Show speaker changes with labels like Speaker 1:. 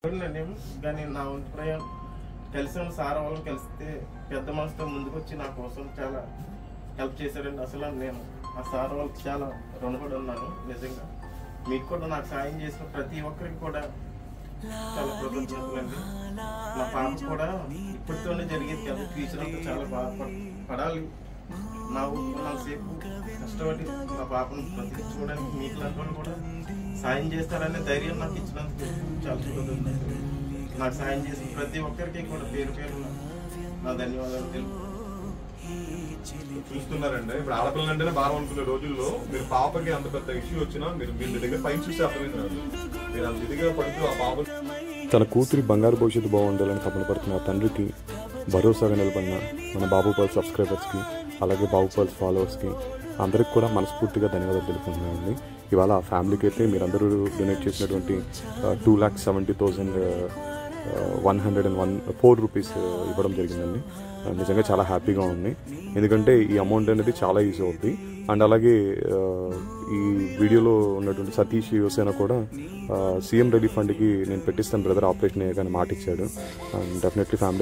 Speaker 1: కానీ నా వంతు ప్రయాణం కలిసిన సార్ వాళ్ళని కలిస్తే పెద్ద మనసుతో ముందుకు వచ్చి నా కోసం చాలా హెల్ప్ చేశారండి. అసలు నేను ఆ సార్ వాళ్ళకి చాలా రుణపడి ఉన్నాను. నిజంగా మీకు కూడా నాకు సాయం చేసిన ప్రతి ఒక్కరికి కూడా చాలా కృతజ్ఞతలండి. నా పాప కూడా ఇప్పటితోనే జరిగేది కదా, ఫ్యూచర్ అంతా చాలా బాధపడాలి. నా ఊపిరినంతసేపు కష్టపడి నా పాపను బ్రతికించుకోవడానికి మీకు లాంటి కూడా సాయం చేస్తారనే ధైర్యం నాకు ఇచ్చినందుకు చాలా కృతజ్ఞతలు. నాకు సాయం చేసిన ప్రతి ఒక్కరికి కూడా పేరు పేరు నా ధన్యవాదాలు తెలుపు.
Speaker 2: చూస్తున్నారండి, ఇప్పుడు ఆడపిల్లలంటేనే భారం అనుకునే రోజుల్లో మీరు పాపకి అంత పెద్ద ఇష్యూ వచ్చినా మీరు మీ దగ్గర పైన చూసి అర్థమవుతున్నారు. మీరు అంత ఇదిగా పడుతూ ఆ పాప
Speaker 3: తన కూతురి బంగారు భవిష్యత్తు బాగుండాలని తపన పడుతున్న తండ్రికి భరోసాగా నిలబడిన మన బాబు పల్స్ సబ్స్క్రైబర్స్కి, అలాగే బాబు పల్స్ ఫాలోవర్స్కి అందరికి కూడా మనస్ఫూర్తిగా ధన్యవాదాలు తెలుపుతున్నానండి. ఇవాళ ఆ ఫ్యామిలీకి అయితే మీరందరూ డొనేట్ చేసినటువంటి 2,70,104 రూపీస్ ఇవ్వడం జరిగిందండి. నిజంగా చాలా హ్యాపీగా ఉంది, ఎందుకంటే ఈ అమౌంట్ అనేది చాలా ఈజీ అవుతుంది. అండ్ అలాగే ఈ వీడియోలో ఉన్నటువంటి సతీష్ యువసేన కూడా సీఎం రిలీఫ్ ఫండ్కి నేను పెట్టిస్తాను బ్రదర్ ఆపరేషన్ అయ్యాక మాట ఇచ్చాడు. And definitely family